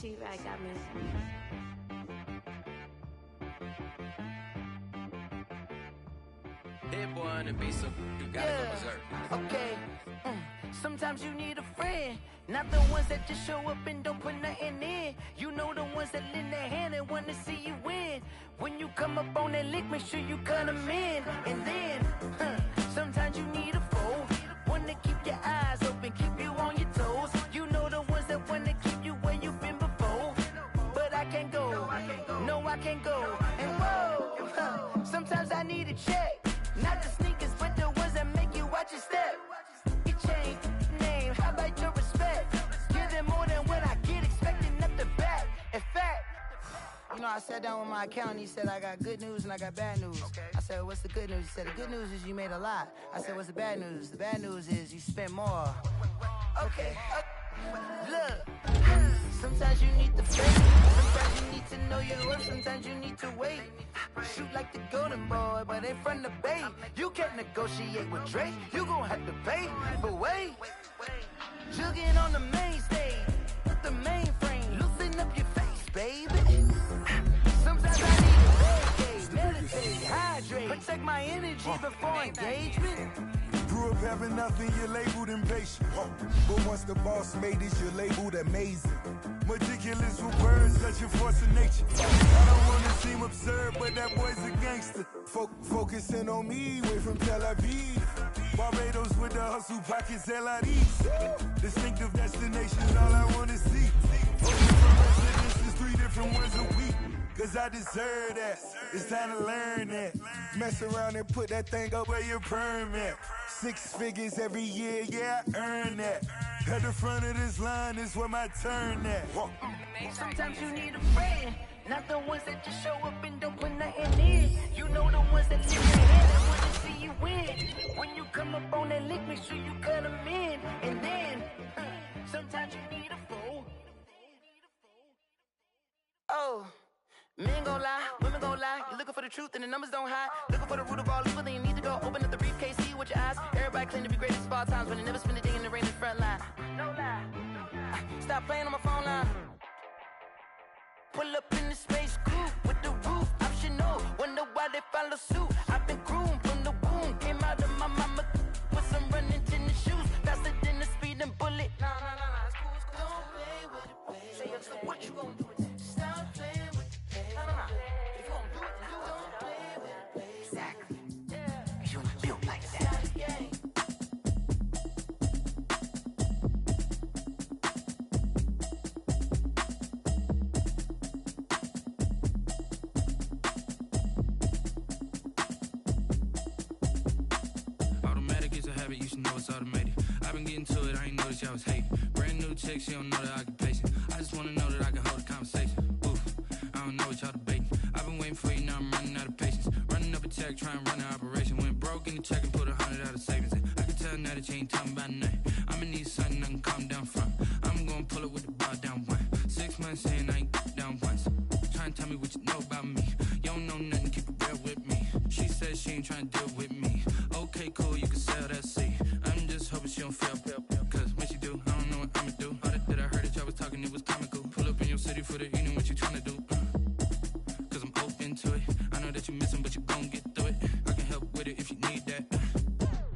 She-Rag got me. Hit boy on the beat, so you gotta go berserk. Okay. Sometimes you need a friend, not the ones that just show up and don't put nothing in. You know the ones that lend their hand and want to see you win. When you come up on that lick, make sure you cut them in. And then, sometimes you need a foe, one to keep your eyes open, keep you on your toes. You know the ones that want to keep you where you've been before. But I can't go, no I can't go. And whoa, sometimes I sat down with my accountant. He said, I got good news and I got bad news. Okay. I said, what's the good news? He said, the good news is you made a lot. I said, what's the bad news? The bad news is you spent more. Okay. Look. Sometimes you need to fake. Sometimes you need to know your worth. Sometimes you need to wait. Shoot like the golden boy, but in front of Bay. You can't negotiate with Drake. You gon' have to pay. But wait. Jugging on the main stage. With the mainframe. Loosen up your face, baby. Sometimes I need to vacate, meditate, hydrate. Protect my energy before engagement. Grew up having nothing, you're labeled impatient. But once the boss made it, you're labeled amazing. Meticulous with words, such a force of nature. I don't wanna seem absurd, but that boy's a gangster. Focusing on me, way from Tel Aviv. Barbados with the hustle pockets, LIDs. Distinctive destinations, all I wanna see. Different residences, 3 different ones a week. Cause I deserve that. It's time to learn that. Mess around and put that thing up where your perm at. 6 figures every year, yeah, I earn that. At the front of this line is where my turn at. Sometimes you need a friend, not the ones that just show up and don't put nothing in. You know the ones that live their head and wanna see you win. When you come up on that lick, make sure you cut them in. And then, sometimes you need a fool. Oh. Men gon' lie, women gon' lie. You're looking for the truth and the numbers don't hide. Looking for the root of all evil, then you need to go open up the briefcase, see with your eyes. Everybody claim to be greatest of all times, but they never spend a day in the rain in the front line. No lie. Stop playing on my phone line. Pull up in the space coupe with the roof optional. Wonder why they follow suit. I've been groomed from the womb. Came out of my mama with some running tennis shoes. Faster than the speeding bullet. Nah, it's cool, it's cool. Don't play with it, baby. Say, so what you gon' do with it? Stop playing with it. If you gon' do it, then do it. Don't play with it, baby. Exactly. Yeah. You built like that. Automatic is a habit, you should know it's automated. I've been getting to it, I ain't noticed y'all was hating. Brand new chick, she don't know the occupation. I just wanna know that I can hold a conversation. Oof, I don't know what y'all debating. I've been waiting for you, now I'm running out of patience. Running up a check, trying to run an operation. Went broke in the check and put 100 out of savings in. I can tell now that you ain't talking about nothing. I'ma need something I can calm down from. I'm gonna pull it with the bar down one. 6 months in, I ain't down once. Trying to tell me what you know about me. You don't know nothing, keep it real with me. She said she ain't trying to deal with me. Okay, cool, you can sell that seat. I'm just hoping she don't fail. Cause when she do, I don't know what I'ma do. All that I heard that y'all was talking, it was comical. Pull up in your city for the evening, what you tryna do? Cause I'm open to it. I know that you missing, but you gon' get through it. I can help with it if you need that.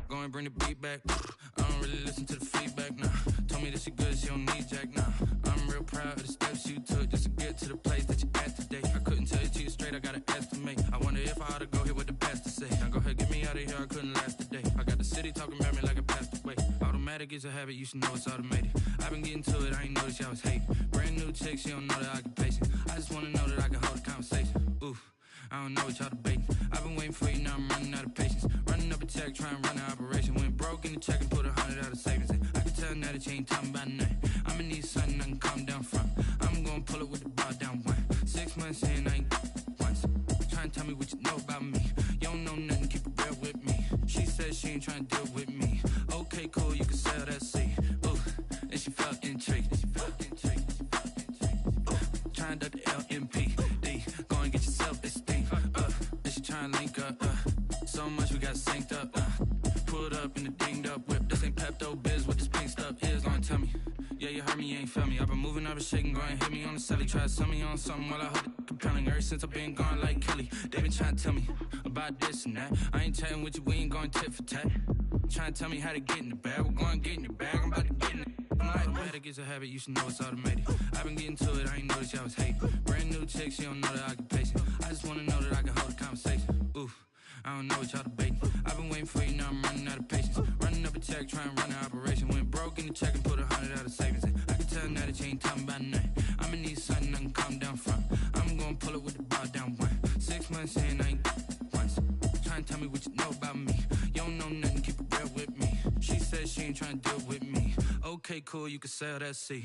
Go and bring the beat back. I don't really listen to the feedback, nah. Told me that she good, she don't need jack, nah. I'm real proud of the steps you took just to get to the place that you at today. I couldn't tell you to you straight, I gotta estimate. I wonder if I ought to go here with the best to say. Now go ahead, get me out of here, I couldn't last today. I got the city talking about me like I passed away. Automatic is a habit, you should know it's automated. I've been getting to it, I ain't noticed y'all was hating. Brand new chick, she don't know the occupation. I just wanna know that I can hold a conversation. Oof, I don't know what y'all debating. I've been waiting for you, now I'm running out of patience. Running up a check, trying to run an operation. Went broke in the check and put 100 out of savings in. I can tell now that you ain't talking about nothing. I'ma need something I can calm down from. I'm gonna pull it with the bar down one. 6 months in, I ain't once. Trying to tell me what you know about me. You don't know nothing, keep it real with me. She said she ain't trying to deal with me. Okay, cool, you can sell that seat. Ooh, and she felt intrigued. Trying to duck the LMPD. Go and get yourself esteem. And she trying to link up. So much we got synced up. Pulled up in the dinged up whip. This ain't Pepto-Biz, what this pink stuff is. Long tell me. Yeah, you heard me, you ain't felt me. I've been moving, I've been shaking, go and hit me on the celly. Try to sell me on something while I hold it compelling. Ever since I've been gone like Kelly, they been trying to tell me about this and that. I ain't chatting with you, we ain't going tit for tat. Trying to tell me how to get in the bag. We're going to get in the bag, I'm about to get in it. Automatic is a habit, you should know it's automated. I've been getting to it, I ain't noticed y'all was hating. Brand new chick, she don't know the occupation. I just wanna know that I can hold a conversation. Oof, I don't know what y'all debating. I've been waiting for you, now I'm running out of patience. Running up a check, trying to run an operation. Went broke in the check and put 100 out of savings in. I can tell now that you ain't talking about nothing. I'ma need something I can calm down from. I'm gonna pull it with the bar down one. 6 months in, I ain't once. Trying to tell me what you know about me. You don't know nothing, keep it real with me. She said she ain't trying to deal with me. Okay, cool, you can sell that seat.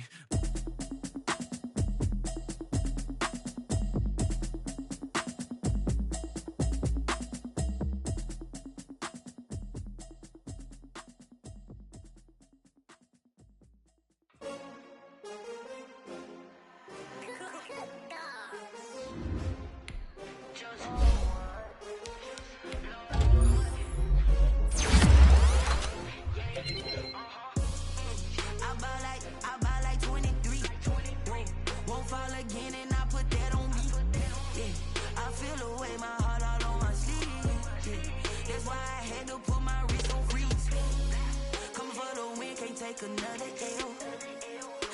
take another L.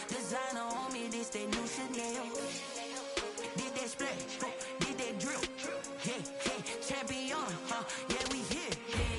Designer on me, this they new Chanel. Did that splash, did that drill. Yeah, champion, yeah, we here.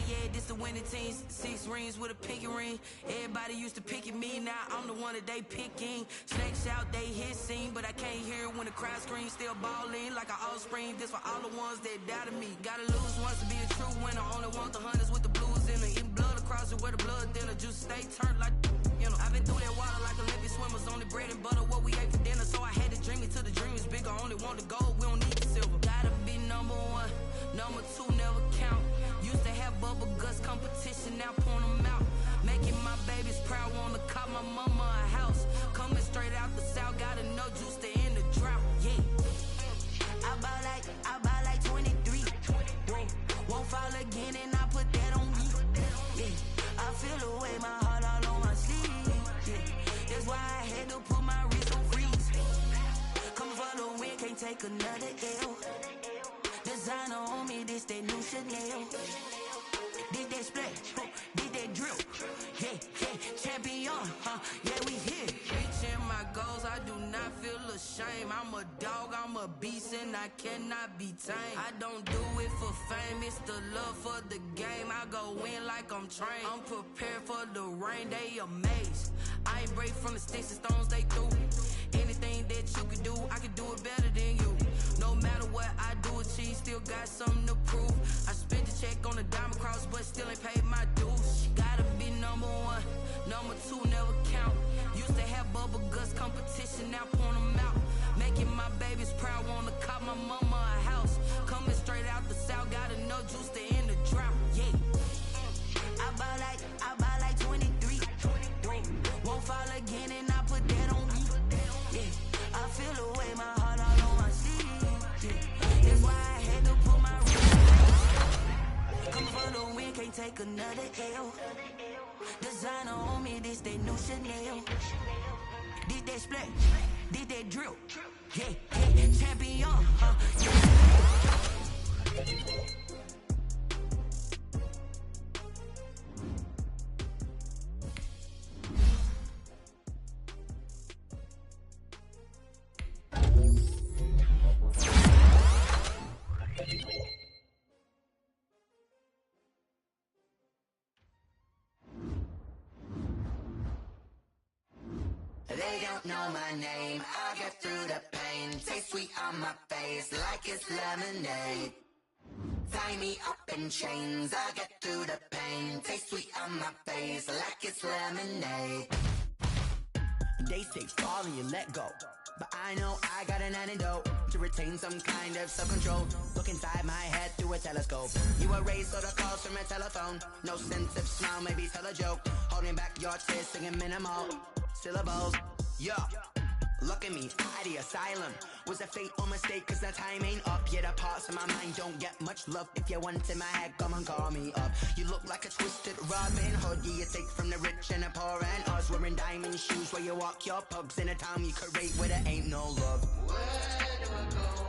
Yeah, this the winning team. 6 rings with a pinky ring. Everybody used to pick at me, now I'm the one that they picking. Snakes out, they hit scene, but I can't hear it when the crowd screams. Still balling like an offspring. This for all the ones that doubted me. Gotta lose once to be a true winner. Only want the hunters with the blues in it. Eating blood across it where the blood thinner. Juice stay turned like, you know. I've been through that water like Olympic swimmers. Only bread and butter, what we ate for dinner. So I had to dream it till the dream is bigger. Only want the gold, we don't need the silver. Gotta be number 1, number 2 never count. Used to have bubble guts competition, now point them out. Making my babies proud, wanna cop my mama a house. Coming straight out the south, gotta know juice to end the drought. Yeah, I buy like 23. Whoa, won't fall again and I put that on me. Yeah, I feel the way, my heart all on my sleeve. Yeah, that's why I had to put my wrist on freeze. Come for the win, can't take another L. Designer on me, this that new Chanel. Did that splash, did that drill. Yeah, champion, yeah, we here. Reaching my goals, I do not feel ashamed. I'm a dog, I'm a beast, and I cannot be tamed. I don't do it for fame, it's the love for the game. I go in like I'm trained. I'm prepared for the rain, they amazed. I ain't break from the sticks and stones they threw. Anything that you can do, I can do it better than you. No matter what I do, achieve, still got something to prove. I spent the check on the diamond cross, but still ain't paid my dues. Gotta be number 1, number 2 never count. Used to have bubble guts competition, now point them out. Making my babies proud, wanna cop my mama a house. Coming straight out the south, gotta know juice to end the drought. Yeah, I buy like 23. Won't fall again and I put that on me. Yeah, I feel the way, my heart all on my sleeve. Yeah, that's why I had to put my wrist. Come for the win, can't take another L. Designer on me, this they new Chanel. Did that splash, did that drill. Yeah, champion, They don't know my name, I'll get through the pain. Taste sweet on my face like it's lemonade. Tie me up in chains, I'll get through the pain. Taste sweet on my face like it's lemonade. They say fall and you let go, but I know I got an antidote to retain some kind of self-control. Look inside my head through a telescope. You erase all the calls from a telephone. No sense of smile, maybe tell a joke. Holding back your tears, singing minimal syllables. Yeah, look at me, at the asylum. Was a fate or mistake, cause the time ain't up. Yet the parts of my mind don't get much love. If you want in my head, come and call me up. You look like a twisted Robin Hood. You take from the rich and the poor and us. Wearing diamond shoes where you walk your pugs in a town you create where there ain't no love. Where do I go?